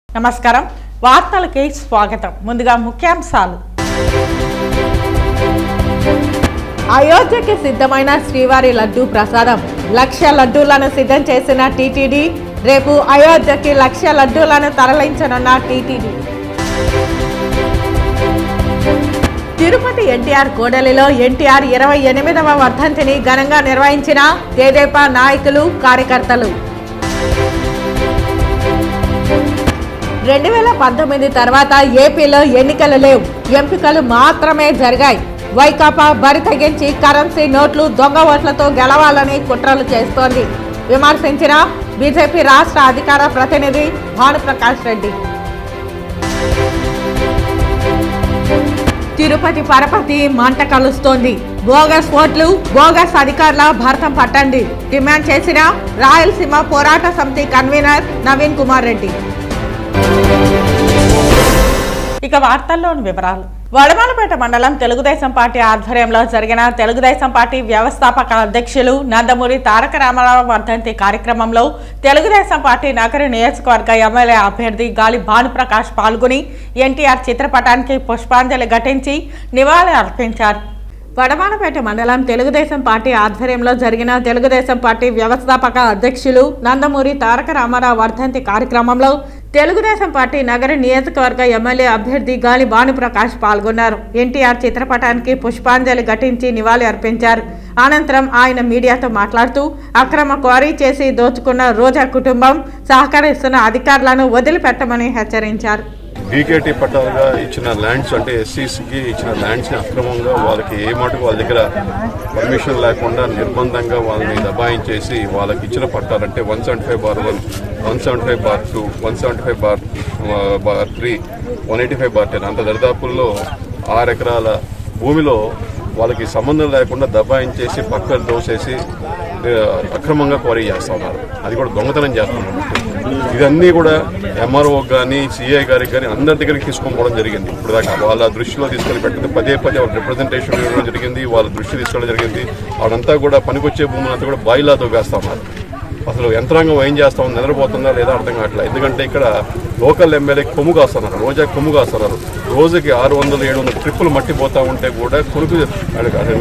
నమస్కారం వార్తలకి స్వాగతం. ముందుగా ముఖ్యాంశాలు. అయోధ్యకి సిద్ధమైన శ్రీవారి లడ్డూ ప్రసాదం 1,00,000 లడ్డూలను సిద్ధం చేసిన టీటీడీ. రేపు అయోధ్యకి 1,00,000 లడ్డూలను తరలించనున్న టీటీడీ. తిరుపతి ఎన్టీఆర్ కూడలిలో ఎన్టీఆర్ 28వ వర్ధంతిని ఘనంగా నిర్వహించిన తెదేపా నాయకులు, కార్యకర్తలు. 2019 తర్వాత ఏపీలో ఎన్నికలు లేవు, ఎంపికలు మాత్రమే జరిగాయి. వైకాపా బరి తెగించి కరెన్సీ నోట్లు, దొంగ ఓట్లతో గెలవాలని కుట్రలు చేస్తోంది విమర్శించిన బీజేపీ రాష్ట్ర అధికార ప్రతినిధి భానుప్రకాష్ రెడ్డి. తిరుపతి పరపతి మంట కలుస్తోంది. బోగస్ ఓట్లు, బోగస్ అధికారుల భరతం పట్టండి డిమాండ్ చేసిన రాయలసీమ పోరాట సమితి కన్వీనర్ నవీన్ కుమార్ రెడ్డి. ఇక వార్తల్లోని వివరాలు. వడమాలపేట మండలం తెలుగుదేశం పార్టీ ఆధ్వర్యంలో జరిగిన తెలుగుదేశం పార్టీ వ్యవస్థాపక అధ్యక్షులు నందమూరి తారక రామారావు వర్ధంతి కార్యక్రమంలో తెలుగుదేశం పార్టీ నగర నియోజకవర్గ ఎమ్మెల్యే అభ్యర్థి గాలి భానుప్రకాష్ పాల్గొని ఎన్టీఆర్ చిత్రపటానికి పుష్పాంజలి ఘటించి నివాళి అర్పించారు. వడమాలపేట మండలం తెలుగుదేశం పార్టీ ఆధ్వర్యంలో జరిగిన తెలుగుదేశం పార్టీ వ్యవస్థాపక అధ్యక్షులు నందమూరి తారక రామారావు వర్ధంతి కార్యక్రమంలో తెలుగుదేశం పార్టీ నగర నియోజకవర్గ ఎమ్మెల్యే అభ్యర్థి గాలి భానుప్రకాష్ పాల్గొన్నారు. ఎన్టీఆర్ చిత్రపటానికి పుష్పాంజలి ఘటించి నివాళి అర్పించారు. అనంతరం ఆయన మీడియాతో మాట్లాడుతూ అక్రమ క్వారీ చేసి దోచుకున్న రోజా కుటుంబం సహకరిస్తున్న అధికారులను వదిలిపెట్టమని హెచ్చరించారు. బీకేటీ పట్టాలుగా ఇచ్చిన ల్యాండ్స్ అంటే ఎస్సీస్కి ఇచ్చిన ల్యాండ్స్ని అక్రమంగా వాళ్ళకి ఏ మాటకు వాళ్ళ దగ్గర పర్మిషన్ లేకుండా నిర్బంధంగా వాళ్ళని దబాయించేసి వాళ్ళకి ఇచ్చిన పట్టాలంటే 175/1, 175/2, 175/3, 185/10 అంత దరిదాపుల్లో 6 ఎకరాల భూమిలో వాళ్ళకి సంబంధం లేకుండా దబాయించేసి పక్కన దోసేసి అక్రమంగా క్వారీ చేస్తూ ఉన్నారు. అది కూడా దొంగతనం చేస్తున్నారు. ఇదన్నీ కూడా ఎంఆర్ఓ కానీ సిఐ గారికి కానీ అందరి దగ్గరికి తీసుకొని పోవడం జరిగింది. ఇప్పుడు దాకా వాళ్ళ దృష్టిలో తీసుకొని పెట్టింది పదే వాళ్ళ రిప్రజెంటేషన్ ఇవ్వడం జరిగింది, వాళ్ళ దృష్టి తీసుకోవడం జరిగింది. వాళ్ళంతా కూడా పనికొచ్చే భూములంతా కూడా బాయిలా దొంగేస్తూ ఉన్నారు. అసలు యంత్రాంగం ఏం చేస్తా ఉంది, నిద్రపోతుందా లేదా అర్థం కావట్లేదు. ఎందుకంటే ఇక్కడ లోకల్ ఎమ్మెల్యే కొమ్ము కాస్తున్నారు, రోజా కొమ్ము కాస్తున్నారు. రోజుకి 600-700 ట్రిప్పులు మట్టిపోతూ ఉంటే కూడా కొనుక్కు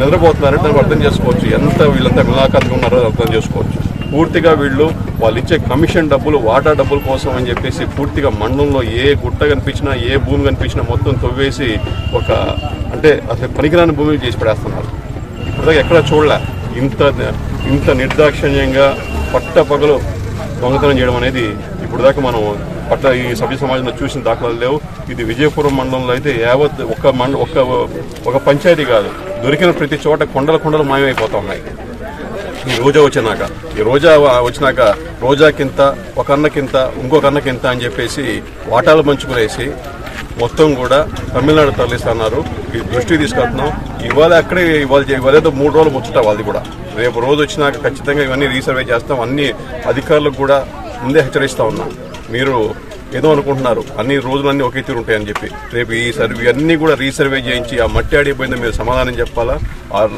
నిద్రపోతున్నారంటే అర్థం చేసుకోవచ్చు. ఎంత వీళ్ళంతా మిలాఖత్గా ఉన్నారో అర్థం చేసుకోవచ్చు. పూర్తిగా వాళ్ళు ఇచ్చే కమిషన్ డబ్బులు, వాటా డబ్బుల కోసం అని చెప్పేసి పూర్తిగా మండలంలో ఏ గుట్ట కనిపించినా, ఏ భూమి కనిపించినా మొత్తం తవ్వేసి అంటే అసలు పనికిరాని భూమిని చేసి పడేస్తున్నారు. ఇప్పటిదాకా ఎక్కడ చూడలే ఇంత నిర్దాక్షిణ్యంగా పట్టపగలు దొంగతనం చేయడం అనేది ఇప్పుడు దాకా మనం ఈ సభ్య సమాజంలో చూసిన దాఖలాలు లేవు. ఇది విజయపురం మండలంలో అయితే యావత్ ఒక పంచాయతీ కాదు, దొరికిన ప్రతి చోట కొండలు మాయమైపోతూ ఉన్నాయి. ఈ రోజా వచ్చినాక రోజాకింత, ఒక అన్నకింత, ఇంకొక అన్నకింత అని చెప్పేసి వాటాలు పంచుకునేసి మొత్తం కూడా తమిళనాడు తరలిస్తున్నారు. ఈ దృష్టికి తీసుకెళ్తున్నాం. ఇవాళ ఇవాళేదో 3 రోజులు ముచ్చట వాళ్ళది కూడా. రేపు రోజు వచ్చినాక ఖచ్చితంగా ఇవన్నీ రీసర్వే చేస్తాం. అన్ని అధికారులకు కూడా ముందే హెచ్చరిస్తూ ఉన్నాం. మీరు ఏదో అనుకుంటున్నారు అన్ని రోజులన్నీ ఒకే తీరు ఉంటాయని చెప్పి. రేపు ఈ అన్నీ కూడా రీసర్వే చేయించి ఆ మట్టి ఆడిపోయిందో మీరు సమాధానం చెప్పాలా.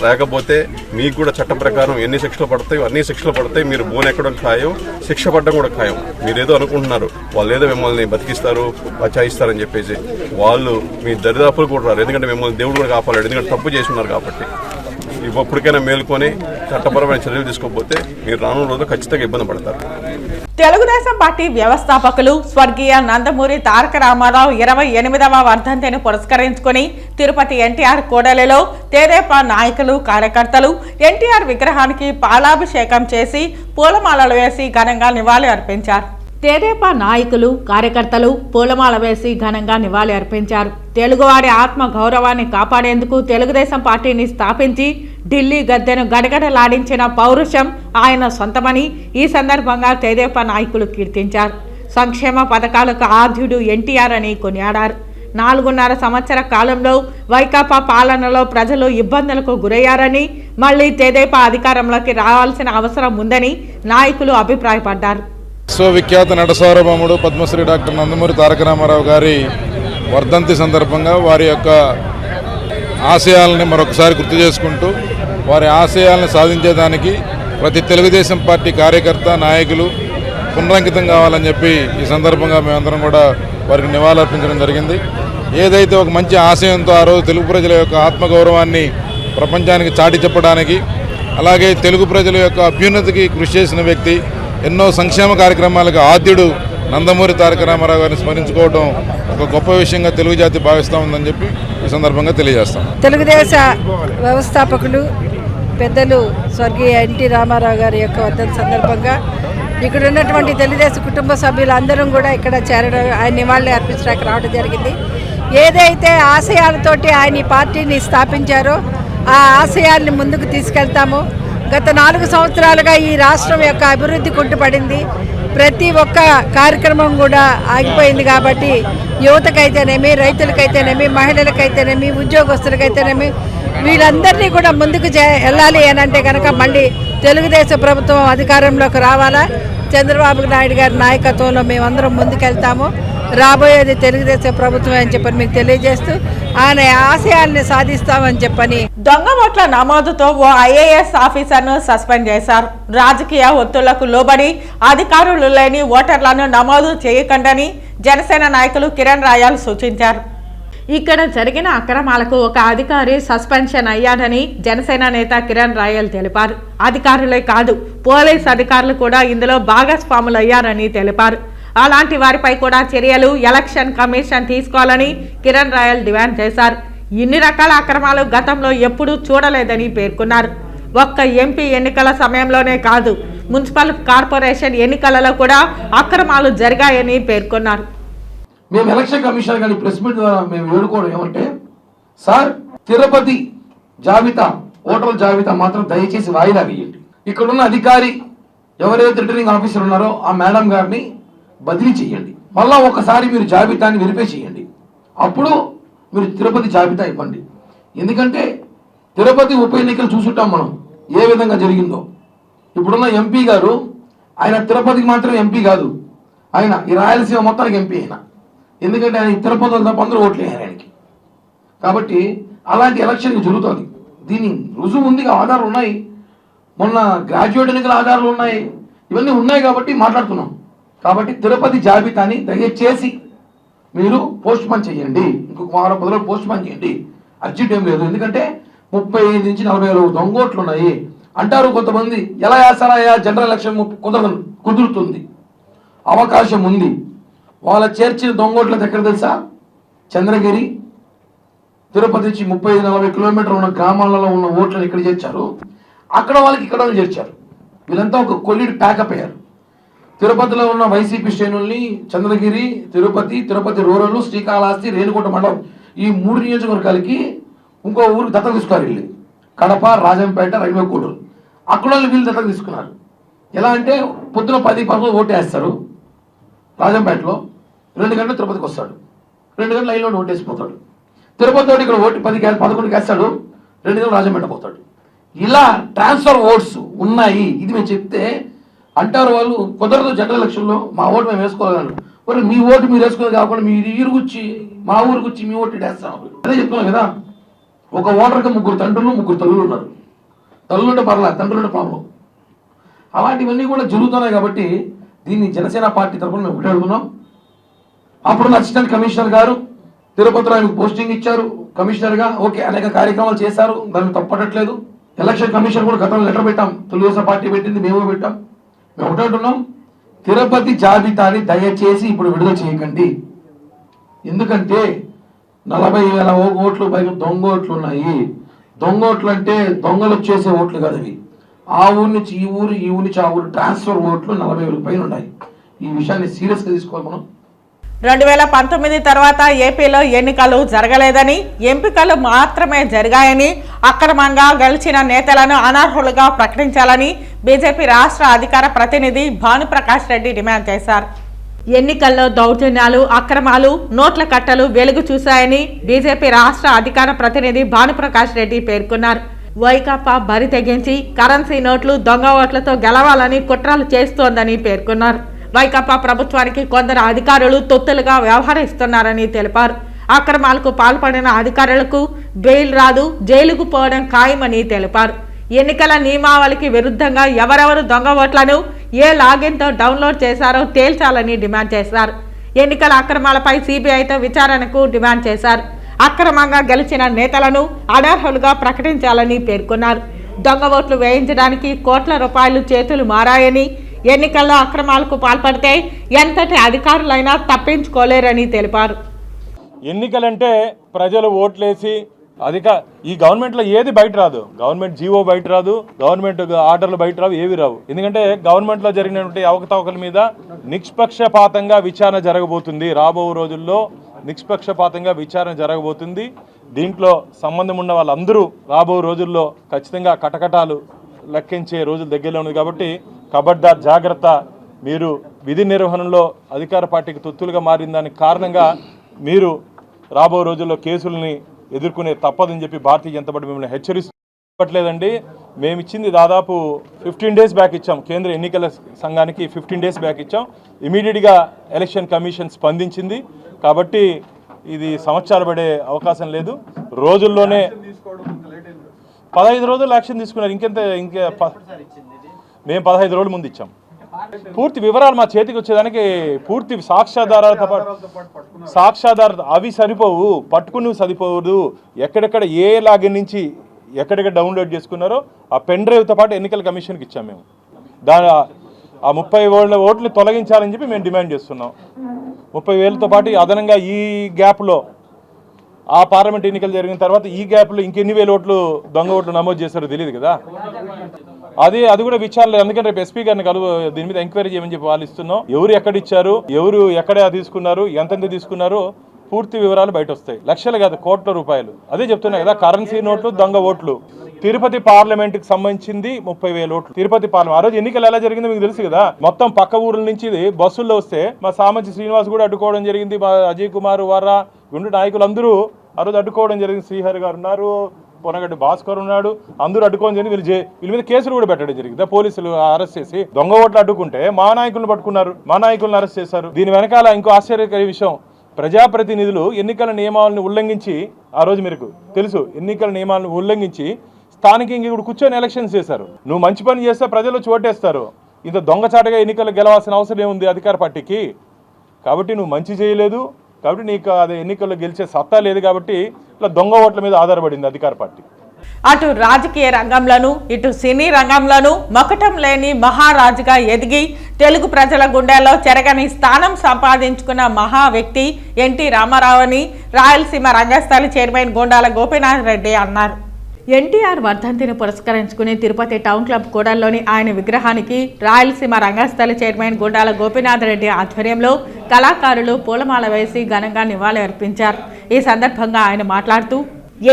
లేకపోతే మీకు కూడా చట్టం ప్రకారం ఎన్ని శిక్షలు పడతాయో అన్ని శిక్షలు పడతాయి. మీరు బోన్ ఎక్కడం ఖాయం, శిక్ష పడడం కూడా ఖాయం. మీరేదో అనుకుంటున్నారు వాళ్ళు ఏదో మిమ్మల్ని బతికిస్తారు, బచాయిస్తారని చెప్పేసి. వాళ్ళు మీ దరిదాపులు కూడా రారు. ఎందుకంటే మిమ్మల్ని దేవుడు కూడా కాపాడాడు. ఎందుకంటే తప్పు చేసి ఉన్నారు కాబట్టి. ఇప్పటికైనా మేలుకొని చట్టపరమైన చర్యలు తీసుకోకపోతే మీరు రానున్న రోజుల్లో ఖచ్చితంగా ఇబ్బంది పడతారు. తెలుగుదేశం పార్టీ వ్యవస్థాపకులు స్వర్గీయ నందమూరి తారక రామారావు 28వ వర్ధంతిని పురస్కరించుకుని తిరుపతి ఎన్టీఆర్ కూడలిలో తెదేపా నాయకులు, కార్యకర్తలు ఎన్టీఆర్ విగ్రహానికి పాలాభిషేకం చేసి పూలమాలలు వేసి ఘనంగా నివాళి అర్పించారు. తెదేపా నాయకులు, కార్యకర్తలు పూలమాల వేసి ఘనంగా నివాళి అర్పించారు. తెలుగువారి ఆత్మ గౌరవాన్ని కాపాడేందుకు తెలుగుదేశం పార్టీని స్థాపించి ఢిల్లీ గద్దెను గడగడలాడించిన పౌరుషం ఆయన సొంతమని ఈ సందర్భంగా తెదేపా నాయకులు కీర్తించారు. సంక్షేమ పథకాలకు ఆద్యుడు ఎన్టీఆర్ అని కొనియాడారు. 4.5 సంవత్సర కాలంలో వైకాపా పాలనలో ప్రజలు ఇబ్బందులకు గురయ్యారని, మళ్లీ తెదేపా అధికారంలోకి రావాల్సిన అవసరం ఉందని నాయకులు అభిప్రాయపడ్డారు. విశ్వవిఖ్యాత నటసార్వభౌముడు పద్మశ్రీ డాక్టర్ నందమూరి తారక రామారావు గారి వర్ధంతి సందర్భంగా వారి యొక్క ఆశయాలని మరొకసారి గుర్తు చేసుకుంటూ వారి ఆశయాలను సాధించేదానికి ప్రతి తెలుగుదేశం పార్టీ కార్యకర్త, నాయకులు పునరంకితం కావాలని చెప్పి ఈ సందర్భంగా మేమందరం కూడా వారికి నివాళులర్పించడం జరిగింది. ఏదైతే ఒక మంచి ఆశయంతో ఆ రోజు తెలుగు ప్రజల యొక్క ఆత్మగౌరవాన్ని ప్రపంచానికి చాటి చెప్పడానికి, అలాగే తెలుగు ప్రజల యొక్క అభ్యున్నతికి కృషి చేసిన వ్యక్తి, ఎన్నో సంక్షేమ కార్యక్రమాలకు ఆద్యుడు నందమూరి తారక రామారావు గారిని స్మరించుకోవడం ఒక గొప్ప విషయంగా తెలుగు జాతి భావిస్తూ ఉందని చెప్పి ఈ సందర్భంగా తెలియజేస్తాం. తెలుగుదేశ వ్యవస్థాపకులు పెద్దలు స్వర్గీయ ఎన్టీ రామారావు గారి యొక్క వర్ధంతి సందర్భంగా ఇక్కడ ఉన్నటువంటి తెలుగుదేశం కుటుంబ సభ్యులందరం కూడా ఇక్కడ చేరడం, ఆయన నివాళులు అర్పించడానికి రావడం జరిగింది. ఏదైతే ఆశయాలతోటి ఆయన ఈ పార్టీని స్థాపించారో ఆ ఆశయాల్ని ముందుకు తీసుకెళ్తాము. గత 4 సంవత్సరాలుగా ఈ రాష్ట్రం యొక్క అభివృద్ధి కుంటుపడింది. ప్రతి ఒక్క కార్యక్రమం కూడా ఆగిపోయింది. కాబట్టి యువతకైతేనేమి, రైతులకైతేనేమి, మహిళలకైతేనేమి, ఉద్యోగస్తులకైతేనేమి వీళ్ళందరినీ కూడా ముందుకు వెళ్ళాలి అని అంటే కనుక మళ్ళీ తెలుగుదేశం ప్రభుత్వం అధికారంలోకి రావాలా. చంద్రబాబు నాయుడు గారి నాయకత్వంలో మేమందరం ముందుకెళ్తాము. రాబోయేది తెలుగుదేశం ప్రభుత్వం అని చెప్పని మీకు తెలియజేస్తూ ఆయన ఆశయాల్ని సాధిస్తామని చెప్పని. దొంగ ఓట్ల నమోదుతో ఓ ఐఏఎస్ ఆఫీసర్ను సస్పెండ్ చేశారు. రాజకీయ ఒత్తిళ్లకు లోబడి అధికారులు లేని ఓటర్లను నమోదు చేయకండని జనసేన నాయకులు కిరణ్ రాయల్ సూచించారు. ఇక్కడ జరిగిన అక్రమాలకు ఒక అధికారి సస్పెన్షన్ అయ్యాడని జనసేన నేత కిరణ్ రాయల్ తెలిపారు. అధికారులే కాదు, పోలీస్ అధికారులు కూడా ఇందులో భాగస్వాములయ్యారని తెలిపారు. అలాంటి వారిపై కూడా చర్యలు ఎలక్షన్ కమిషన్ తీసుకోవాలని కిరణ్ రాయల్ డిమాండ్ చేశారు. ఇన్ని రకాల అక్రమాలు గతంలో ఎప్పుడూ చూడలేదని పేర్కొన్నారు. ఒక్క ఎంపీ ఎన్నికల సమయంలోనే కాదు, మున్సిపల్ కార్పొరేషన్ ఎన్నికలలో కూడా అక్రమాలు జరిగాయని పేర్కొన్నారు. మేము ఎలక్షన్ కమిషన్ కానీ ప్రెస్ మీట్ ద్వారా మేము వేడుకోవడం ఏమంటే, సార్ తిరుపతి జాబితా ఓటర్ల జాబితా మాత్రం దయచేసి వాయిదా వేయండి. ఇక్కడున్న అధికారి ఎవరైతే రిటర్నింగ్ ఆఫీసర్ ఉన్నారో ఆ మేడం గారిని బదిలీ చేయండి. మళ్ళా ఒకసారి మీరు జాబితాని వెరిఫై చేయండి. అప్పుడు మీరు తిరుపతి జాబితా ఇవ్వండి. ఎందుకంటే తిరుపతి ఉప ఎన్నికలు చూసుంటాం మనం ఏ విధంగా జరిగిందో. ఇప్పుడున్న ఎంపీ గారు ఆయన తిరుపతికి మాత్రం ఎంపీ కాదు, ఆయన ఈ రాయలసీమ మొత్తానికి ఎంపీ అయినా. ఎందుకంటే ఆయన తిరుపతిలో తప్ప అందరూ ఓట్లు వేయారు ఆయనకి. కాబట్టి అలాంటి ఎలక్షన్ జరుగుతుంది. దీని రుజువు ఉంది, ఆధారాలు ఉన్నాయి. మొన్న గ్రాడ్యుయేట్ ఎన్నికల ఆధారాలు ఉన్నాయి. ఇవన్నీ ఉన్నాయి కాబట్టి మాట్లాడుతున్నాం. కాబట్టి తిరుపతి జాబితాని దయచేసి మీరు పోస్ట్ పోన్ చేయండి. ఇంకొక వారం 10 రోజులు పోస్ట్ పోన్ చేయండి. అర్జెంట్ ఏం లేదు. ఎందుకంటే 35 నుంచి 40 దొంగోట్లు ఉన్నాయి అంటారు కొంతమంది. ఎలా వేస్తారా జనరల్ ఎలక్షన్ కుదురుతుంది, అవకాశం ఉంది. వాళ్ళ చేర్చిన దొంగోట్లది ఎక్కడ తెలుసా? చంద్రగిరి, తిరుపతి నుంచి 35-40 కిలోమీటర్లు ఉన్న గ్రామాలలో ఉన్న ఓట్లను ఇక్కడ చేర్చారు. అక్కడ వాళ్ళకి ఇక్కడ చేర్చారు. వీళ్ళంతా ఒక కొల్లిడి ప్యాకప్ అయ్యారు. తిరుపతిలో ఉన్న వైసీపీ శ్రేణుల్ని చంద్రగిరి, తిరుపతి రూరల్, శ్రీకాళహస్తి, రేణిగుంట మండలం ఈ 3 నియోజకవర్గాలకి ఇంకో ఊరికి దత్తత తీసుకున్నారు. వీళ్ళు కడప, రాజంపేట, రైల్వే కోటూరు అక్కడ వీళ్ళు దత్తత తీసుకున్నారు. ఎలా అంటే పొద్దున 10-11 ఓటు వేస్తారు రాజంపేటలో, 2 గంటలు తిరుపతికి వస్తాడు, 2 గంటలు లైన్లో ఓటు వేసిపోతాడు. తిరుపతి ఇక్కడ ఓటు 11కి వేస్తాడు, 2 గంటలు రాజంపేట పోతాడు. ఇలా ట్రాన్స్ఫర్ ఓట్స్ ఉన్నాయి. ఇది మేము చెప్తే అంటారు వాళ్ళు, కుదరదు జనరల్ ఎలక్షన్లో మా ఓటు మేము వేసుకోగలను. మరి మీ ఓటు మీరు వేసుకోవాలి కాకుండా మీరు ఈరుగుచ్చి మా ఊరికి మీ ఓటు వేస్తాం. అదే చెప్తున్నాం కదా, ఒక ఓటర్కి 3 తండ్రులు 3 తల్లులు ఉన్నారు. తల్లులుంటే పర్లా, తండ్రులుంటే పాపం. అలాంటివన్నీ కూడా జరుగుతున్నాయి. కాబట్టి దీన్ని జనసేన పార్టీ తరఫున మేము ఒకటి అడుగుతున్నాం. అప్పుడు అసిస్టెంట్ కమిషనర్ గారు తిరుపతిలో ఆయనకు పోస్టింగ్ ఇచ్చారు కమిషనర్గా. ఓకే, అనేక కార్యక్రమాలు చేశారు, దాన్ని తప్పట్లేదు. ఎలక్షన్ కమిషన్ కూడా గతంలో లెటర్ పెట్టాం, తెలుగుదేశం పార్టీ పెట్టింది, మేము పెట్టాం. మేము ఒకటి అంటున్నాం, తిరుపతి జాబితాని దయచేసి ఇప్పుడు విడుదల చేయకండి. ఎందుకంటే 40,000 ఓట్లు పైన దొంగ ఓట్లు ఉన్నాయి. దొంగ ఓట్లు అంటే దొంగలు వచ్చేసే ఓట్లు కాదు అవి. ఆ ఊరి నుంచి ఈ ఊరు, ఈ ఊరి నుంచి ఆ ఊరు ట్రాన్స్ఫర్ ఓట్లు 40,000 పైన ఉన్నాయి. ఈ విషయాన్ని సీరియస్గా తీసుకోవాలి మనం. 2019 తర్వాత ఏపీలో ఎన్నికలు జరగలేదని, ఎంపికలు మాత్రమే జరిగాయని, అక్రమంగా గెలిచిన నేతలను అనర్హులుగా ప్రకటించాలని బీజేపీ రాష్ట్ర అధికార ప్రతినిధి భానుప్రకాష్ రెడ్డి డిమాండ్ చేశారు. ఎన్నికల్లో దౌర్జన్యాలు, అక్రమాలు, నోట్ల కట్టలు వెలుగు చూశాయని బీజేపీ రాష్ట్ర అధికార ప్రతినిధి భానుప్రకాష్ రెడ్డి పేర్కొన్నారు. వైకాపా బరి తెగించి కరెన్సీ నోట్లు, దొంగ ఓట్లతో గెలవాలని కుట్రలు చేస్తోందని పేర్కొన్నారు. వైకాపా ప్రభుత్వానికి కొందరు అధికారులు తొత్తులుగా వ్యవహరిస్తున్నారని తెలిపారు. అక్రమాలకు పాల్పడిన అధికారులకు బెయిల్ రాదు, జైలుకు పోవడం ఖాయమని తెలిపారు. ఎన్నికల నియమావళికి విరుద్ధంగా ఎవరెవరు దొంగ ఓట్లను ఏ లాగిన్తో డౌన్లోడ్ చేశారో తేల్చాలని డిమాండ్ చేశారు. ఎన్నికల అక్రమాలపై సిబిఐతో విచారణకు డిమాండ్ చేశారు. అక్రమంగా గెలిచిన నేతలను అనర్హులుగా ప్రకటించాలని పేర్కొన్నారు. దొంగ ఓట్లు వేయించడానికి కోట్ల రూపాయలు చేతులు మారాయని, ఎన్నికల్లో అక్రమాలకు పాల్పడితే ఎంతటి అధికారులైనా తప్పించుకోలేరని తెలిపారు. ఎన్నికలంటే ప్రజలు ఓట్లేసి ఈ గవర్నమెంట్లో ఏది బయట రాదు. గవర్నమెంట్ జీవో బయట రాదు, గవర్నమెంట్ ఆర్డర్లు బయట రావు, ఏవి రావు. ఎందుకంటే గవర్నమెంట్లో జరిగినటువంటి అవకతవకల మీద నిష్పక్షపాతంగా విచారణ జరగబోతుంది. రాబో రోజుల్లో నిష్పక్షపాతంగా విచారణ జరగబోతుంది. దీంట్లో సంబంధం ఉన్న వాళ్ళందరూ రాబో రోజుల్లో ఖచ్చితంగా కటకటాలు లెక్కించే రోజులు దగ్గరలో ఉంది. కాబట్టి ఖబర్దార్, జాగ్రత్త. మీరు విధి నిర్వహణలో అధికార పార్టీకి తొత్తులుగా మారిన దానికి కారణంగా మీరు రాబో రోజుల్లో కేసుల్ని ఎదుర్కొనే తప్పదని చెప్పి భారతీయ జనతా పార్టీ మిమ్మల్ని హెచ్చరిస్తలేదండి. మేము ఇచ్చింది దాదాపు 15 days బ్యాక్ ఇచ్చాం. కేంద్ర ఎన్నికల సంఘానికి 15 days బ్యాక్ ఇచ్చాం. ఇమీడియట్గా ఎలక్షన్ కమిషన్ స్పందించింది. కాబట్టి ఇది సంవత్సరాలు పడే అవకాశం లేదు. రోజుల్లోనే 15 రోజులు యాక్షన్ తీసుకున్నారు. మేము 15 రోజుల ముందు ఇచ్చాం. పూర్తి వివరాలు మా చేతికి వచ్చేదానికి పూర్తి సాక్ష్యాధారాలతో పాటు సాక్ష్యాధారాలు అవి సరిపోవు, పట్టుకుని సరిపోదు. ఎక్కడెక్కడ ఏ లాగిన్ నుంచి ఎక్కడెక్కడ డౌన్లోడ్ చేసుకున్నారో ఆ పెన్ డ్రైవ్తో పాటు ఎన్నికల కమిషన్కి ఇచ్చాం. మేము ఆ 30,000 ఓట్లు తొలగించాలని చెప్పి మేము డిమాండ్ చేస్తున్నాం. 30,000తో పాటు అదనంగా ఈ గ్యాప్లో ఆ పార్లమెంట్ ఎన్నికలు జరిగిన తర్వాత ఈ గ్యాప్లో ఇంకెన్ని వేల ఓట్లు దొంగ ఓట్లు నమోదు చేశారో తెలియదు కదా. అది కూడా విచారణ. అందుకని రేపు ఎస్పీ గారిని దీని మీద ఎంక్వైరీ చేయమని చెప్పి వాళ్ళు ఇస్తున్నాం. ఎవరు ఎక్కడ ఇచ్చారు, ఎవరు ఎక్కడ తీసుకున్నారు, ఎంతెంత తీసుకున్నారు, పూర్తి వివరాలు బయట వస్తాయి. లక్షలు కాదు, కోట్ల రూపాయలు. అదే చెప్తున్నా కదా, కరెన్సీ నోట్లు, దొంగ ఓట్లు. తిరుపతి పార్లమెంట్కి సంబంధించి 30,000 ఓట్లు తిరుపతి పార్లమెంట్. ఆ రోజు ఎన్నికలు ఎలా జరిగిందో మీకు తెలుసు కదా. మొత్తం పక్క ఊర్ల నుంచి బస్సుల్లో వస్తే మా సామంచి శ్రీనివాస్ కూడా అడ్డుకోవడం జరిగింది. మా అజయ్ కుమార్ వారా గుండు నాయకులందరూ ఆ రోజు అడ్డుకోవడం జరిగింది. శ్రీహరి గారు ఉన్నారు, పొనగడ్డి భాస్కర్ ఉన్నాడు, అందరూ అడ్డుకోవడం జరిగింది. వీళ్ళ మీద కేసులు కూడా పెట్టడం జరిగింది. పోలీసులు అరెస్ట్ చేసి దొంగ ఓట్లు అడ్డుకుంటే మా నాయకులను పట్టుకున్నారు, మా నాయకులను అరెస్ట్ చేశారు. దీని వెనకాల ఇంకో ఆశ్చర్యకర విషయం, ప్రజాప్రతినిధులు ఎన్నికల నియమాలను ఉల్లంఘించి, ఆ రోజు మీకు తెలుసు, ఎన్నికల నియమాలను ఉల్లంఘించి స్థానికంగా ఇప్పుడు కూర్చొని ఎలక్షన్స్ చేశారు. నువ్వు మంచి పని చేస్తే ప్రజలు ఓటేస్తారు. ఇంత దొంగచాటుగా ఎన్నికలు గెలవాల్సిన అవసరం ఏముంది అధికార పార్టీకి? కాబట్టి నువ్వు మంచి చేయలేదు, కాబట్టి నీకు అది ఎన్నికల్లో గెలిచే సత్తా లేదు. కాబట్టి ఇట్లా దొంగ ఓట్ల మీద ఆధారపడింది అధికార పార్టీ. అటు రాజకీయ రంగంలోనూ ఇటు సినీ రంగంలోనూ మొకటం లేని మహారాజుగా ఎదిగి తెలుగు ప్రజల గుండెల్లో చెరగని స్థానం సంపాదించుకున్న మహా వ్యక్తి ఎన్టీ రామారావు అని రాయలసీమ రంగస్థలి చైర్మన్ గొండాల గోపీనాథ్ రెడ్డి అన్నారు. ఎన్టీఆర్ వర్ధంతిని పురస్కరించుకుని తిరుపతి టౌన్ క్లబ్ కూడల్లోని ఆయన విగ్రహానికి రాయలసీమ రంగస్థలి చైర్మన్ గొండాల గోపీనాథ్ రెడ్డి ఆధ్వర్యంలో కళాకారులు పూలమాల వేసి ఘనంగా నివాళి అర్పించారు. ఈ సందర్భంగా ఆయన మాట్లాడుతూ,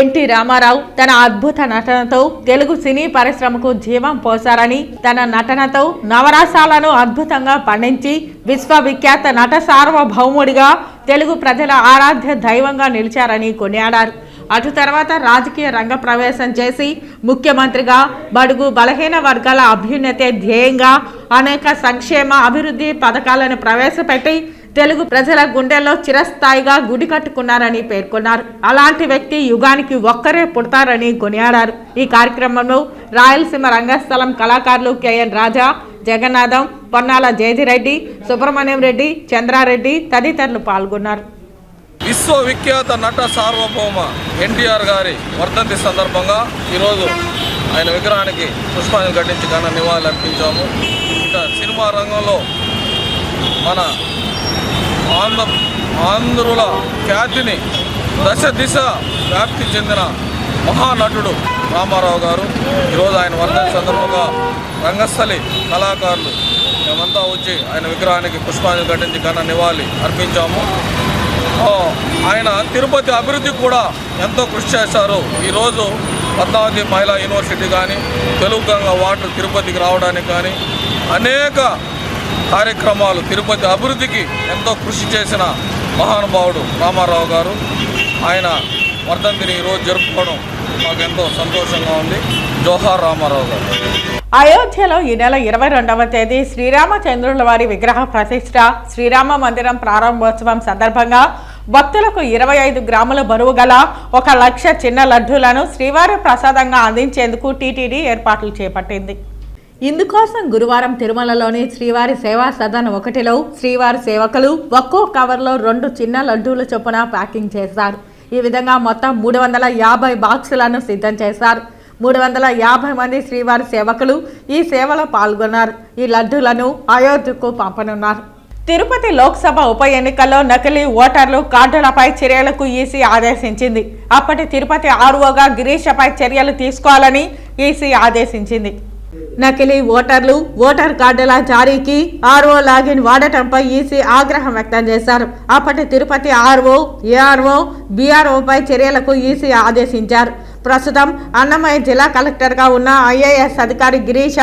ఎన్టీ రామారావు తన అద్భుత నటనతో తెలుగు సినీ పరిశ్రమకు జీవం పోశారని, తన నటనతో నవరసాలను అద్భుతంగా పండించి విశ్వవిఖ్యాత నట సార్వభౌముడిగా తెలుగు ప్రజల ఆరాధ్య దైవంగా నిలిచారని కొనియాడారు. అటు తర్వాత రాజకీయ రంగ ప్రవేశం చేసి ముఖ్యమంత్రిగా బడుగు బలహీన వర్గాల అభ్యున్నతే ధ్యేయంగా అనేక సంక్షేమ అభివృద్ధి పథకాలను ప్రవేశపెట్టి తెలుగు ప్రజల గుండెల్లో చిరస్థాయిగా గుడి కట్టుకున్నారని పేర్కొన్నారు. అలాంటి వ్యక్తి యుగానికి ఒక్కరే పుడతారని కొనియాడారు. ఈ కార్యక్రమంలో రాయలసీమ రంగస్థలం కళాకారులు కెఎన్ రాజా, జగన్నాథం, పొన్నాల జయధిరెడ్డి, సుబ్రహ్మణ్యం రెడ్డి, చంద్రారెడ్డి తదితరులు పాల్గొన్నారు. విశ్వవిఖ్యాత నట సార్వభౌమ ఎన్టీఆర్ గారి వర్ధంతి సందర్భంగా ఈరోజు ఆయన విగ్రహానికి పుష్పాంజలి ఘటించి ఘన నివాళులు అర్పించాము. ఇంకా సినిమా రంగంలో మన ఆంధ్రుల ఖ్యాతిని దశ దిశ వ్యాప్తి చెందిన మహానటుడు రామారావు గారు. ఈరోజు ఆయన వర్ధంతి సందర్భంగా రంగస్థలి కళాకారులు మేమంతా వచ్చి ఆయన విగ్రహానికి పుష్పాంజలి ఘటించి ఘన నివాళి అర్పించాము. ఆయన తిరుపతి అభివృద్ధికి కూడా ఎంతో కృషి చేశారు. ఈరోజు పద్మావతి మహిళా యూనివర్సిటీ కానీ, తెలుగు గంగ వాటర్ తిరుపతికి రావడానికి కానీ అనేక కార్యక్రమాలు తిరుపతి అభివృద్ధికి ఎంతో కృషి చేసిన మహానుభావుడు రామారావు గారు. ఆయన వర్ధంతిని ఈరోజు జరుపుకోవడం మాకు ఎంతో సంతోషంగా ఉంది. జోహార్ రామారావు గారు. అయోధ్యలో ఈ నెల 22వ తేదీ శ్రీరామచంద్రుల వారి విగ్రహ ప్రతిష్ఠ, శ్రీరామ మందిరం ప్రారంభోత్సవం సందర్భంగా భక్తులకు 25 గ్రాముల బరువు గల 1 లక్ష చిన్న లడ్డూలను శ్రీవారి ప్రసాదంగా అందించేందుకు టీటీడీ ఏర్పాట్లు చేపట్టింది. ఇందుకోసం గురువారం తిరుమలలోని శ్రీవారి సేవా సదన్ 1లో శ్రీవారి సేవకులు ఒక్కో కవర్లో 2 చిన్న లడ్డూల చొప్పున ప్యాకింగ్ చేశారు. ఈ విధంగా మొత్తం 350 బాక్సులను సిద్ధం చేశారు. 350 మంది శ్రీవారి సేవకులు ఈ సేవలో పాల్గొన్నారు. ఈ లడ్డూలను అయోధ్యకు పంపనున్నారు. తిరుపతి లోక్సభ ఉప ఎన్నికల్లో నకిలీ ఓటర్లు కార్డులపై చర్యలకు ఈసీ ఆదేశించింది. అప్పటి తిరుపతి ఆర్ఓగా గిరీషపై చర్యలు తీసుకోవాలని ఈసీ ఆదేశించింది. నకిలీ ఓటర్లు ఓటర్ కార్డుల జారీకి ఆర్ఓ లాగిన్ వాడటంపై ఈసీ ఆగ్రహం వ్యక్తం చేశారు. అప్పటి తిరుపతి ఆర్ఓ, ఏఆర్ఓ, బీఆర్ఓపై చర్యలకు ఈసీ ఆదేశించారు. ప్రస్తుతం అన్నమయ్య జిల్లా కలెక్టర్గా ఉన్న ఐఏఎస్ అధికారి గిరీష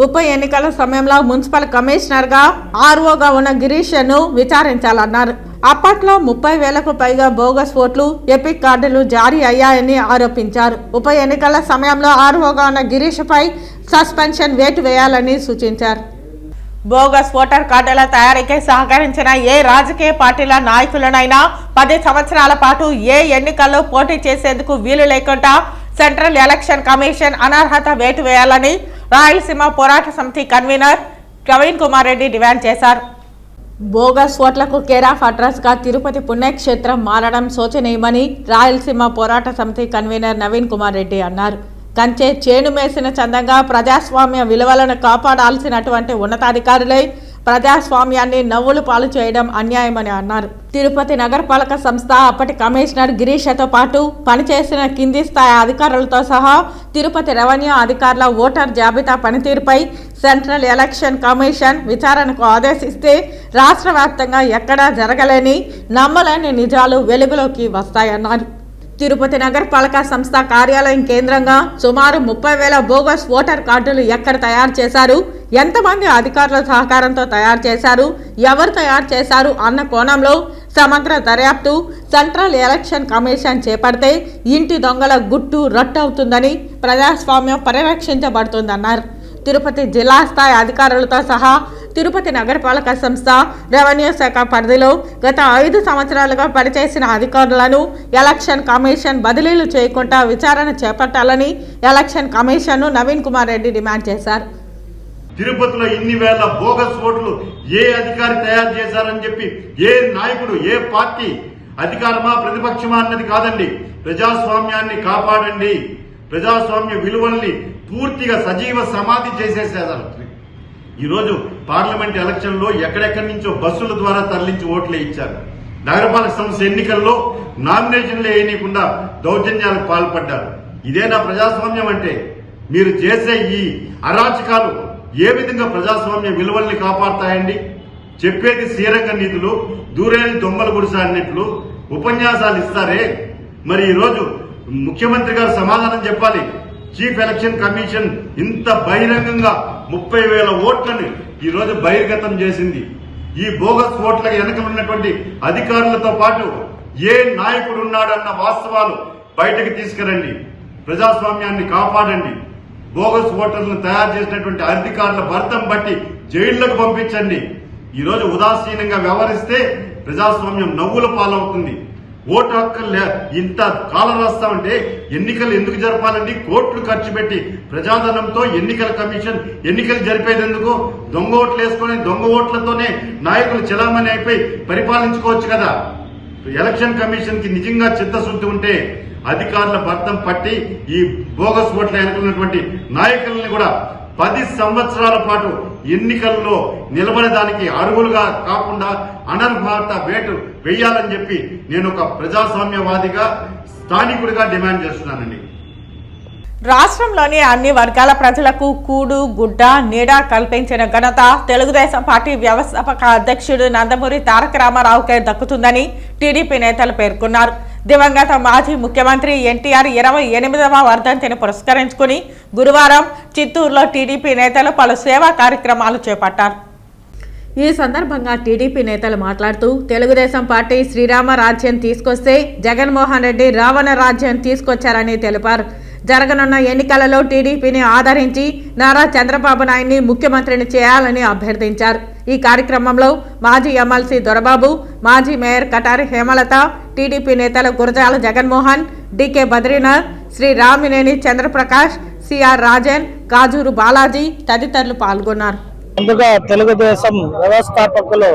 ఉప ఎన్నికల సమయంలో మున్సిపల్ కమిషనర్గా ఆర్ఓగా ఉన్న గిరీష్ను విచారించాలన్నారు. అప్పట్లో 30,000కు పైగా బోగస్ ఓట్లు, ఎపిక్ కార్డులు జారీ అయ్యాయని ఆరోపించారు. ఉప ఎన్నికల సమయంలో ఆర్ఓగా ఉన్న గిరీష్పై సస్పెన్షన్ వేటు వేయాలని సూచించారు. బోగస్ ఓటర్ కార్డుల తయారీకి సహకరించిన ఏ రాజకీయ పార్టీల నాయకులనైనా 10 సంవత్సరాల పాటు ఏ ఎన్నికల్లో పోటీ చేసేందుకు వీలు లేకుండా సెంట్రల్ ఎలక్షన్ కమిషన్ అనర్హత వేటు వేయాలని రాయలసీమ పోరాట సమితి కన్వీనర్ ప్రవీణ్ కుమార్ రెడ్డి డిమాండ్ చేశారు. బోగస్ ఓట్లకు కేర్ ఆఫ్ అడ్రస్గా తిరుపతి పుణ్యక్షేత్రం మారడం శోచనీయమని రాయలసీమ పోరాట సమితి కన్వీనర్ నవీన్ కుమార్ రెడ్డి అన్నారు. కంచే చేను మేసిన చందంగా ప్రజాస్వామ్య విలువలను కాపాడాల్సినటువంటి ఉన్నతాధికారులే ప్రజాస్వామ్యాన్ని నవ్వులు పాలు చేయడం అన్యాయమని అన్నారు. తిరుపతి నగరపాలక సంస్థ అప్పటి కమిషనర్ గిరీషతో పాటు పనిచేసిన కింది స్థాయి అధికారులతో సహా తిరుపతి రెవెన్యూ అధికారుల ఓటర్ జాబితా పనితీరుపై సెంట్రల్ ఎలక్షన్ కమిషన్ విచారణకు ఆదేశిస్తే రాష్ట్ర వ్యాప్తంగా ఎక్కడా జరగలేని నమ్మలేని నిజాలు వెలుగులోకి వస్తాయన్నారు. తిరుపతి నగరపాలక సంస్థ కార్యాలయం కేంద్రంగా సుమారు 30,000 బోగస్ ఓటర్ కార్డులు ఎక్కడ తయారు చేశారు, ఎంతమంది అధికారుల సహకారంతో తయారు చేశారు, ఎవరు తయారు చేశారు అన్న కోణంలో సమగ్ర దర్యాప్తు సెంట్రల్ ఎలక్షన్ కమిషన్ చేపడితే ఇంటి దొంగల గుట్టు రట్టవుతుందని, ప్రజాస్వామ్యం పరిరక్షించబడుతుందన్నారు. తిరుపతి జిల్లా స్థాయి అధికారులతో సహా తిరుపతి నగరపాలక సంస్థ రెవెన్యూ శాఖ పరిధిలో గత 5 సంవత్సరాలుగా పనిచేసిన అధికారులను ఎలక్షన్ కమిషన్ బదిలీలు చేయకుండా విచారణ చేపట్టాలని ఎలక్షన్ కమిషన్ను నవీన్ కుమార్ రెడ్డి డిమాండ్ చేశారు. తిరుపతిలో ఇన్ని వేల బోగస్ ఓట్లు ఏ అధికారి తయారు చేశారని చెప్పి ఏ నాయకుడు, ఏ పార్టీ అధికారమా ప్రతిపక్షమా అన్నది కాదండి. ప్రజాస్వామ్యాన్ని కాపాడండి, ప్రజాస్వామ్య విలువల్ని పూర్తిగా సజీవ సమాధి చేసేసేదారు. ఈరోజు పార్లమెంట్ ఎలక్షన్ లో ఎక్కడెక్కడి నుంచో బస్సుల ద్వారా తరలించి ఓట్లే ఇచ్చారు. నగరపాలక సంస్థ ఎన్నికల్లో నామినేషన్లు వేయనీయకుండా దౌర్జన్యాలకు పాల్పడ్డారు. ఇదేనా ప్రజాస్వామ్యం అంటే? మీరు చేసే ఈ అరాచకాలు ఏ విధంగా ప్రజాస్వామ్య విలువల్ని కాపాడతాయండి? చెప్పేది శ్రీరంగ నీతులు, దూరేని దొమ్మల గుడిస అన్నట్లు ఉపన్యాసాలు ఇస్తారే. మరి ఈరోజు ముఖ్యమంత్రి గారు సమాధానం చెప్పాలి. చీఫ్ ఎలక్షన్ కమిషన్ ఇంత బహిరంగంగా 30,000 ఓట్లను ఈరోజు బహిర్గతం చేసింది. ఈ బోగస్ ఓట్లకు వెనకలున్నటువంటి అధికారులతో పాటు ఏ నాయకుడు ఉన్నాడన్న వాస్తవాలు బయటకు తీసుకురండి. ప్రజాస్వామ్యాన్ని కాపాడండి. బోగస్ ఓటర్లను తయారు చేసినటువంటి అధికారుల భర్తం బట్టి జైళ్లకు పంపించండి. ఈరోజు ఉదాసీనంగా వ్యవహరిస్తే ప్రజాస్వామ్యం నవ్వుల పాలవుతుంది. ఓటు హక్కు ఇంత కాలం రాస్తామంటే ఎన్నికలు ఎందుకు జరపాలండి? కోట్లు ఖర్చు పెట్టి ప్రజాధనంతో ఎన్నికల కమిషన్ ఎన్నికలు జరిపేది ఎందుకు? దొంగ ఓట్లు వేసుకుని దొంగ ఓట్లతోనే నాయకులు చెలామణి అయిపోయి పరిపాలించుకోవచ్చు కదా. ఎలక్షన్ కమిషన్ కి నిజంగా చిత్తశుద్ధి ఉంటే అధికారుల భర్తం పట్టి ఈ బోగస్ ఓట్ల వెనుకున్నటువంటి నాయకుల్ని కూడా 10 సంవత్సరాల పాటు ఎన్నికల్లో నిలబడడానికి అర్హులుగా కాకుండా అనర్హత వేటు వేయాలని చెప్పి నేను ఒక ప్రజాస్వామ్యవాదిగా, స్థానికుడిగా డిమాండ్ చేస్తున్నానండి. రాష్ట్రంలోని అన్ని వర్గాల ప్రజలకు కూడు, గుడ్డ, నీడ కల్పించిన ఘనత తెలుగుదేశం పార్టీ వ్యవస్థాపక అధ్యక్షుడు నందమూరి తారక రామారావుకే దక్కుతుందని టీడీపీ నేతలు పేర్కొన్నారు. దివంగత మాజీ ముఖ్యమంత్రి ఎన్టీఆర్ 28వ వర్ధంతిని పురస్కరించుకుని గురువారం చిత్తూరులో టీడీపీ నేతలు పలు సేవా కార్యక్రమాలు చేపట్టారు. ఈ సందర్భంగా టీడీపీ నేతలు మాట్లాడుతూ తెలుగుదేశం పార్టీ శ్రీరామ రాజ్యం తీసుకొస్తే జగన్మోహన్ రెడ్డి రావణ రాజ్యం తీసుకొచ్చారని తెలిపారు. జరగనున్న ఎన్నికలలో టీడీపీని ఆదరించి నారా చంద్రబాబు నాయుడిని ముఖ్యమంత్రిని చేయాలని అభ్యర్థించారు. ఈ కార్యక్రమంలో మాజీ ఎమ్మెల్సీ దొరబాబు, మాజీ మేయర్ కటారి హేమలత, టీడీపీ నేతలు గురజాల జగన్మోహన్, డీకే బద్రీనాథ్, శ్రీ రామినేని చంద్రప్రకాష్, సిఆర్ రాజన్, గాజూరు బాలాజీ తదితరులు పాల్గొన్నారు. ముందుగా తెలుగుదేశం వ్యవస్థాపకులు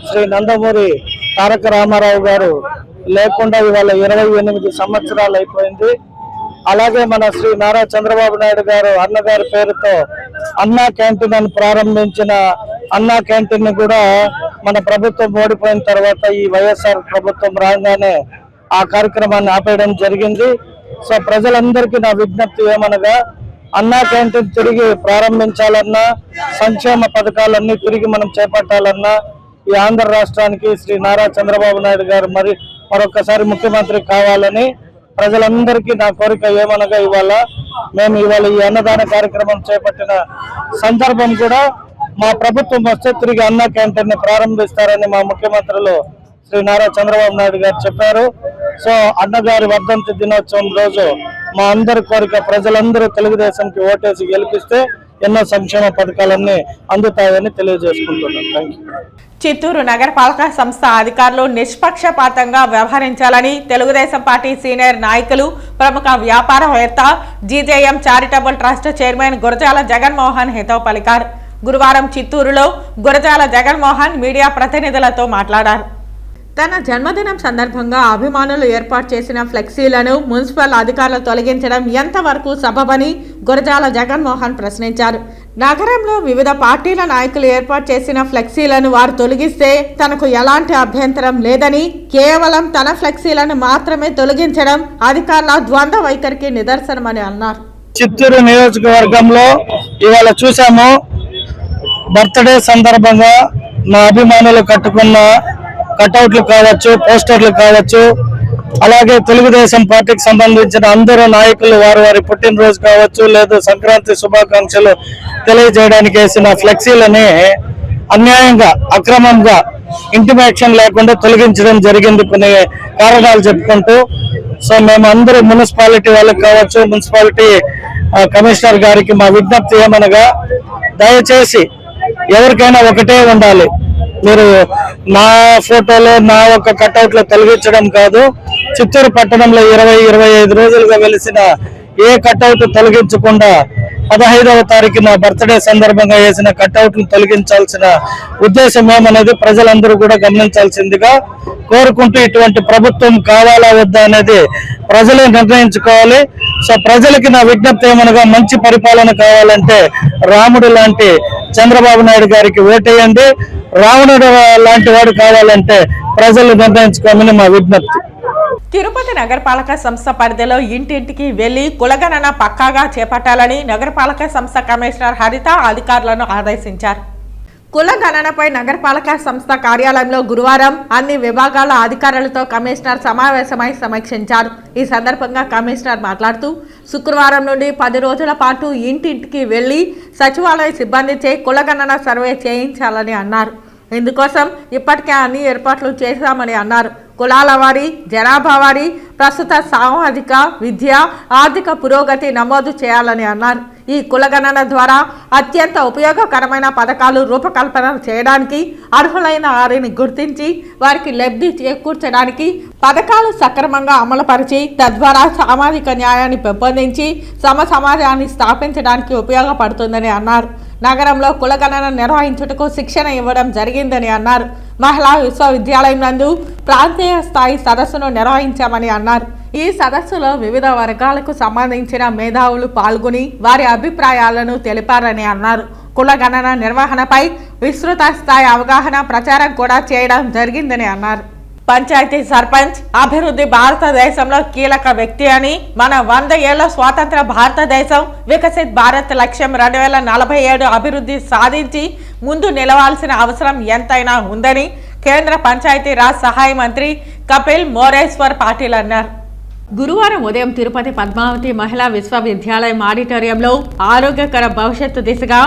శ్రీ నందమూరి తారక రామారావు గారు లేకుండా ఇవాళ 28 సంవత్సరాలు అయిపోయింది. అలాగే మన శ్రీ నారా చంద్రబాబు నాయుడు గారు అన్నగారి పేరుతో అన్నా క్యాంటీన్ అని ప్రారంభించిన అన్నా క్యాంటీన్ ని కూడా మన ప్రభుత్వం ఓడిపోయిన తర్వాత ఈ వైఎస్ఆర్ ప్రభుత్వం రాగానే ఆ కార్యక్రమాన్ని ఆపేయడం జరిగింది. సో ప్రజలందరికీ నా విజ్ఞప్తి ఏమనగా అన్నా క్యాంటీన్ తిరిగి ప్రారంభించాలన్నా, సంక్షేమ పథకాలన్నీ తిరిగి మనం చేపట్టాలన్నా ఈ ఆంధ్ర రాష్ట్రానికి శ్రీ నారా చంద్రబాబు నాయుడు గారు మరొకసారి ముఖ్యమంత్రి కావాలని ప్రజలందరికీ నా కోరిక ఏమనగా మేము ఇవాళ ఈ అన్నదాన కార్యక్రమం చేపట్టిన సందర్భం కూడా మా ప్రభుత్వం వస్తే తిరిగి అన్నా క్యాంటీన్ ని ప్రారంభిస్తారని మా ముఖ్యమంత్రులు శ్రీ నారా చంద్రబాబు నాయుడు గారు చెప్పారు. సో అన్నగారి వర్ధంతి దినోత్సవం రోజు మా అందరి కోరిక ప్రజలందరూ తెలుగుదేశంకి ఓటేసి గెలిపిస్తే ఎన్నో సంక్షేమ పథకాలన్నీ అందుతాయని తెలియజేసుకుంటున్నాను. Thank you. చిత్తూరు నగరపాలక సంస్థ అధికారులు నిష్పక్షపాతంగా వ్యవహరించాలని తెలుగుదేశం పార్టీ సీనియర్ నాయకులు, ప్రముఖ వ్యాపారవేత్త, GJM charitable trust chairman Gurajala Jaganmohan హితవు పలికారు. గురువారం చిత్తూరులో గురజాల జగన్మోహన్ మీడియా ప్రతినిధులతో మాట్లాడారు. తన జన్మదినం సందర్భంగా అభిమానులు ఏర్పాటు చేసిన ఫ్లెక్సీలను మున్సిపల్ అధికారులు తొలగించడం ఎంతవరకు సబబని గురజాల జగన్మోహన్ ప్రశ్నించారు. నగరంలో వివిధ పార్టీల నాయకులు ఏర్పాటు చేసిన ఫ్లెక్సీలను వారు తొలగిస్తే తనకు ఎలాంటి అభ్యంతరం లేదని, కేవలం తన ఫ్లెక్సీలను మాత్రమే తొలగించడం అధికారుల ద్వంద్వ వైఖరికి నిదర్శనమని అన్నారు. చిత్తూరు నియోజకవర్గంలో ఇవాళ చూసాము, బర్త్డే సందర్భంగా మా అభిమానులు కట్టుకున్న కటౌట్లు కావచ్చు, పోస్టర్లు కావచ్చు, అలాగే తెలుగుదేశం పార్టీకి సంబంధించిన అందరూ నాయకులు వారి పుట్టినరోజు కావచ్చు, లేదా సంక్రాంతి శుభాకాంక్షలు తెలియజేయడానికి వేసిన ఫ్లెక్సీలని అన్యాయంగా, అక్రమంగా, ఇంటిమేషన్ లేకుండా తొలగించడం జరిగింది కొన్ని కారణాలు చెప్పుకుంటూ. సో మేము అందరూ మున్సిపాలిటీ వాళ్ళకి కావచ్చు, మున్సిపాలిటీ కమిషనర్ గారికి మా విజ్ఞప్తి ఏమనగా, దయచేసి ఎవరికైనా ఒకటే ఉండాలి. మీరు నా ఫోటోలో నా ఒక కటౌట్లో తొలగించడం కాదు, చిత్తూరు పట్టణంలో 20-25 రోజులుగా వెలిసిన ఏ కటౌట్ తొలగించకుండా 15వ తారీఖున బర్త్డే సందర్భంగా వేసిన కటౌట్లు తొలగించాల్సిన ఉద్దేశం ఏమనేది ప్రజలందరూ కూడా గమనించాల్సిందిగా కోరుకుంటూ, ఇటువంటి ప్రభుత్వం కావాలా వద్దా అనేది ప్రజలే నిర్ణయించుకోవాలి. సో ప్రజలకి నా విజ్ఞప్తి ఏమనగా, మంచి పరిపాలన కావాలంటే రాముడు లాంటి చంద్రబాబు నాయుడు గారికి ఓటేయండి, రావణుడు లాంటి వాడు కావాలంటే ప్రజలు నిర్ణయించుకోమని మా విజ్ఞప్తి. తిరుపతి నగరపాలక సంస్థ పరిధిలో ఇంటింటికి వెళ్లి కులగణన పక్కాగా చేపట్టాలని నగరపాలక సంస్థ కమిషనర్ హరిత అధికారులను ఆదేశించారు. కుల గణనపై నగరపాలక సంస్థ కార్యాలయంలో గురువారం అన్ని విభాగాల అధికారులతో కమిషనర్ సమావేశమై సమీక్షించారు. ఈ సందర్భంగా కమిషనర్ మాట్లాడుతూ, శుక్రవారం నుండి 10 రోజుల పాటు ఇంటింటికి వెళ్లి సచివాలయ సిబ్బందిచే కులగణన సర్వే చేయించాలని అన్నారు. ఇందుకోసం ఇప్పటికే అన్ని ఏర్పాట్లు చేశామని అన్నారు. కులాల వారీ, జనాభా వారీ ప్రస్తుత సామాజిక, విద్య, ఆర్థిక పురోగతి నమోదు చేయాలని అన్నారు. ఈ కులగణన ద్వారా అత్యంత ఉపయోగకరమైన పథకాలు రూపకల్పన చేయడానికి, అర్హులైన వారిని గుర్తించి వారికి లబ్ధి చేకూర్చడానికి, పథకాలు సక్రమంగా అమలుపరిచి తద్వారా సామాజిక న్యాయాన్ని పెంపొందించి సమాజాన్ని స్థాపించడానికి ఉపయోగపడుతుందని అన్నారు. నగరంలో కులగణన నిర్వహించుటకు శిక్షణ ఇవ్వడం జరిగిందని అన్నారు. మహిళా విశ్వవిద్యాలయం నందు ప్రాంతీయ స్థాయి సదస్సును నిర్వహించామని అన్నారు. ఈ సదస్సులో వివిధ వర్గాలకు సంబంధించిన మేధావులు పాల్గొని వారి అభిప్రాయాలను తెలిపారని అన్నారు. కులగణన నిర్వహణపై విస్తృత స్థాయి అవగాహన ప్రచారం కూడా చేయడం జరిగిందని అన్నారు. పంచాయతీ సర్పంచ్ అభివృద్ధి భారతదేశంలో కీలక వ్యక్తి అని, మన 100 ఏళ్ల స్వాతంత్ర భారతదేశం వికసిత్ భారత్ లక్ష్యం 2047 అభివృద్ధి సాధించి ముందు నిలవాల్సిన అవసరం ఎంతైనా ఉందని కేంద్ర పంచాయతీ రాజ్ సహాయ మంత్రి కపిల్ మోరేశ్వర్ పాటిల్ అన్నారు. గురువారం ఉదయం తిరుపతి పద్మావతి మహిళా విశ్వవిద్యాలయం ఆడిటోరియంలో ఆరోగ్యకర భవిష్యత్తు దిశగా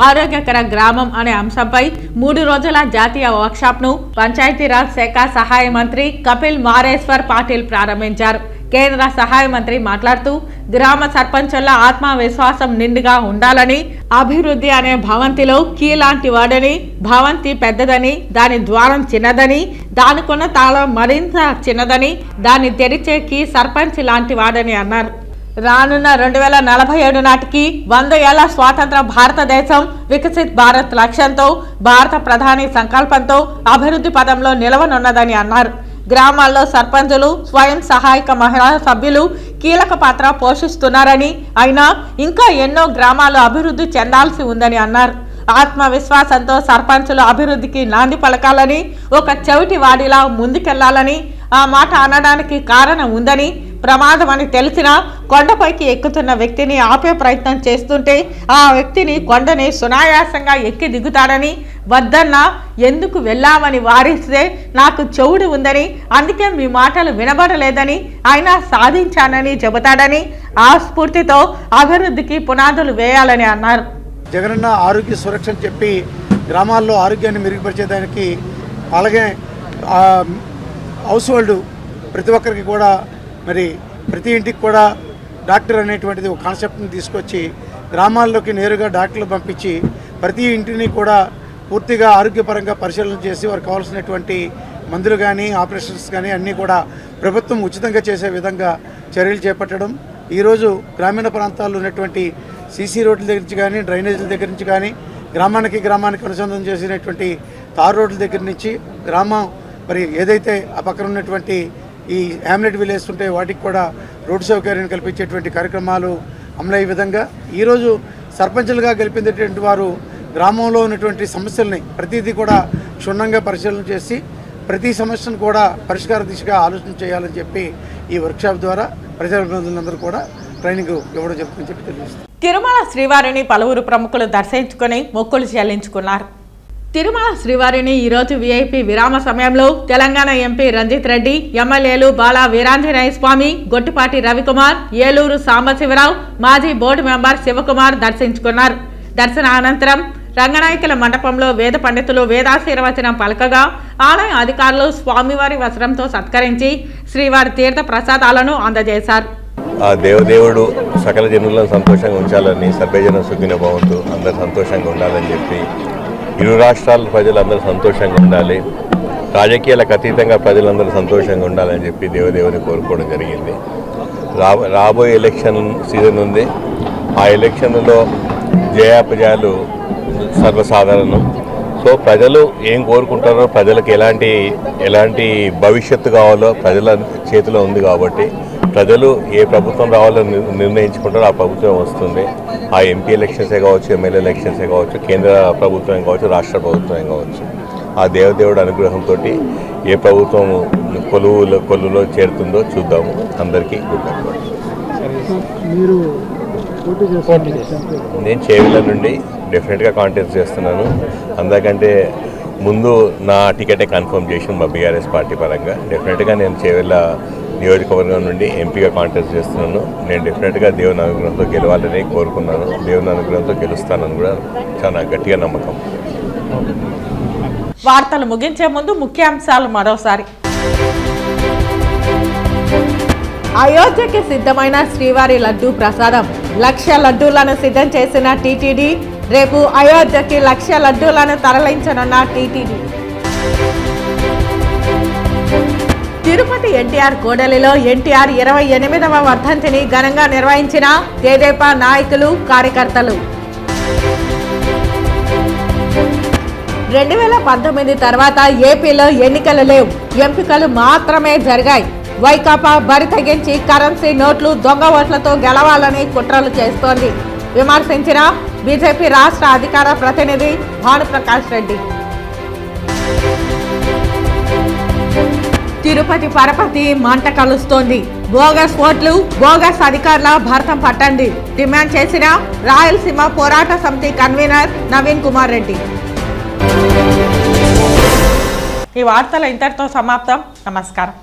ఆరోగ్యకర గ్రామం అనే అంశంపై 3 రోజుల జాతీయ వర్క్షాప్ను పంచాయతీరాజ్ శాఖ సహాయ మంత్రి కపిల్ మోరేశ్వర్ పాటిల్ ప్రారంభించారు. కేంద్ర సహాయ మంత్రి మాట్లాడుతూ, గ్రామ సర్పంచుల ఆత్మవిశ్వాసం నిండుగా ఉండాలని, అభివృద్ధి అనే భవంతిలో కీ లాంటి వాడని, భవంతి పెద్దదని, దాని ద్వారం చిన్నదని, దానికున్న తాళం మరింత చిన్నదని, దాన్ని తెరిచే కీ సర్పంచ్ లాంటి వాడని అన్నారు. రానున్న 2047 నాటికి 100 ఏళ్ల స్వాతంత్ర భారతదేశం వికసిత్ భారత్ లక్ష్యంతో భారత ప్రధాని సంకల్పంతో అభివృద్ధి పదంలో నిలవనున్నదని అన్నారు. గ్రామాల్లో సర్పంచులు, స్వయం సహాయక మహిళా సభ్యులు కీలక పాత్ర పోషిస్తున్నారని, అయినా ఇంకా ఎన్నో గ్రామాలు అభివృద్ధి చెందాల్సి ఉందని అన్నారు. ఆత్మవిశ్వాసంతో సర్పంచులు అభివృద్ధికి నాంది పలకాలని, ఒక చెవిటి వాడిలా ముందుకెళ్లాలని, ఆ మాట అనడానికి కారణం ఉందని, ప్రమాదమని తెలిసినా కొండపైకి ఎక్కుతున్న వ్యక్తిని ఆపే ప్రయత్నం చేస్తుంటే ఆ వ్యక్తిని కొండని సునాయాసంగా ఎక్కి దిగుతాడని, వద్దన్నా ఎందుకు వెళ్ళామని వారిస్తే నాకు చెవుడు ఉందని, అందుకే మీ మాటలు వినబడలేదని, అయినా సాధించానని చెబుతాడని, ఆ స్ఫూర్తితో అభివృద్ధికి పునాదులు వేయాలని అన్నారు. జగనన్న ఆరోగ్య సురక్ష అని చెప్పి గ్రామాల్లో ఆరోగ్యాన్ని మెరుగుపరిచేదానికి, అలాగే హౌస్ హోల్డ్ ప్రతి ఒక్కరికి కూడా మరి ప్రతి ఇంటికి కూడా డాక్టర్ అనేటువంటిది ఒక కాన్సెప్ట్ని తీసుకొచ్చి గ్రామాల్లోకి నేరుగా డాక్టర్లు పంపించి ప్రతి ఇంటిని కూడా పూర్తిగా ఆరోగ్యపరంగా పరిశీలన చేసి వారికి కావాల్సినటువంటి మందులు కానీ ఆపరేషన్స్ కానీ అన్నీ కూడా ప్రభుత్వం ఉచితంగా చేసే విధంగా చర్యలు చేపట్టడం. ఈరోజు గ్రామీణ ప్రాంతాల్లో ఉన్నటువంటి సీసీ రోడ్ల దగ్గర నుంచి కానీ, డ్రైనేజీల దగ్గర నుంచి కానీ, గ్రామానికి అనుసంధానం చేసినటువంటి తార్ రోడ్ల దగ్గర నుంచి గ్రామం మరి ఏదైతే ఆ పక్కన ఉన్నటువంటి ఈ హ్యామ్లెట్ విలేజ్ ఉంటే వాటికి కూడా రోడ్డు సౌకర్యాన్ని కల్పించేటువంటి కార్యక్రమాలు అమలయ్యే విధంగా ఈరోజు సర్పంచులుగా గెలిపినటువంటి వారు గ్రామంలో ఉన్నటువంటి సమస్యల్ని ప్రతిదీ కూడా క్షుణ్ణంగా పరిశీలన చేసి ప్రతి సమస్యను కూడా పరిష్కార దిశగా ఆలోచన చేయాలని చెప్పి ఈ వర్క్షాప్ ద్వారా ప్రజాప్రతినిధులందరూ కూడా ట్రైనింగ్ ఇవ్వడం జరుగుతుందని చెప్పి తెలియజేస్తారు. తిరుమల శ్రీవారిని పలువురు ప్రముఖులు దర్శించుకుని మొక్కులు చెల్లించుకున్నారు. తిరుమల శ్రీవారిని ఈరోజు వీఐపీ విరామ సమయంలో తెలంగాణ ఎంపీ రంజిత్ రెడ్డి, ఎమ్మెల్యేలు బాలా వీరాంజనేయ స్వామి, గొట్టిపాటి రవికుమార్, ఏలూరు సాంబశివరావు, మాజీ బోర్డు మెంబర్ శివకుమార్ దర్శించుకున్నారు. దర్శన అనంతరం రంగనాయకుల మండపంలో వేద పండితులు వేదాశీర్వచనం పలకగా ఆలయ అధికారులు స్వామివారి వస్త్రంతో సత్కరించి శ్రీవారి తీర్థ ప్రసాదాలను అందజేశారు. ఆ దేవదేవుడు సకల జనులను సంతోషంగా ఉంచాలని, సర్వజన సుఖిన భవంతు, అందరూ సంతోషంగా ఉండాలని చెప్పి, ఇరు రాష్ట్రాల ప్రజలందరూ సంతోషంగా ఉండాలి, రాజకీయాలకు అతీతంగా ప్రజలందరూ సంతోషంగా ఉండాలని చెప్పి దేవదేవుని కోరుకోవడం జరిగింది. రాబోయే ఎలక్షన్ సీజన్ ఉంది. ఆ ఎలక్షన్లో జయాపజయాలు సర్వసాధారణం. సో ప్రజలు ఏం కోరుకుంటారో, ప్రజలకు ఎలాంటి భవిష్యత్తు కావాలో ప్రజల చేతిలో ఉంది కాబట్టి ప్రజలు ఏ ప్రభుత్వం రావాలో నిర్ణయించుకుంటారో ఆ ప్రభుత్వం వస్తుంది. ఆ ఎంపీ ఎలక్షన్సే కావచ్చు, ఎమ్మెల్యే ఎలక్షన్సే కావచ్చు, కేంద్ర ప్రభుత్వం కావచ్చు, రాష్ట్ర ప్రభుత్వం కావచ్చు, ఆ దేవదేవుడు అనుగ్రహంతో ఏ ప్రభుత్వం కొలువులో చేరుతుందో చూద్దాము. అందరికీ గుడ్ లక్. నేను చేవెళ్ళ నుండి డెఫినెట్గా కాంటెస్ట్ చేస్తున్నాను. అందరికంటే ముందు నా టికెటే కన్ఫర్మ్ చేసిన మా బీఆర్ఎస్ పార్టీ పరంగా. డెఫినెట్గా నేను చేవెళ్ళ నియోజకవర్గం నుండి ఎంపీగా కాంటెస్ట్ చేస్తున్నాను. నేను డెఫినెట్గా దేవుని అనుగ్రహంతో గెలవాలని కోరుకున్నాను. దేవుని అనుగ్రహంతో గెలుస్తానని కూడా చాలా గట్టిగా నమ్మకం. వార్తలు ముగించే ముందు ముఖ్యాంశాలు మరోసారి. అయోధ్యకి సిద్ధమైన శ్రీవారి లడ్డూ ప్రసాదం. 1,00,000 లడ్డూలను సిద్ధం చేసిన టీటీడీ. రేపు అయోధ్యకి 1,00,000 లడ్డూలను తరలించనున్న టీటీడీ. తిరుపతి ఎన్టీఆర్ కూడలిలో ఎన్టీఆర్ 28వ వర్ధంతిని ఘనంగా నిర్వహించిన తెదేపా నాయకులు, కార్యకర్తలు. 2019 తర్వాత ఏపీలో ఎన్నికలు లేవు, ఎంపికలు మాత్రమే జరిగాయి. వైకాపా బరి తెగించి కరెన్సీ నోట్లు, దొంగ ఓట్లతో గెలవాలని కుట్రలు చేస్తోంది విమర్శించిన బీజేపీ రాష్ట్ర అధికార ప్రతినిధి భానుప్రకాష్ రెడ్డి. తిరుపతి పరపతి మంట కలుస్తోంది. బోగస్ ఓట్లు, బోగస్ అధికారుల భర్తం పట్టండి డిమాండ్ చేసిన రాయలసీమ పోరాట సమితి కన్వీనర్ నవీన్ కుమార్ రెడ్డి. ఈ వార్తలు ఇంతటితో సమాప్తం. నమస్కారం.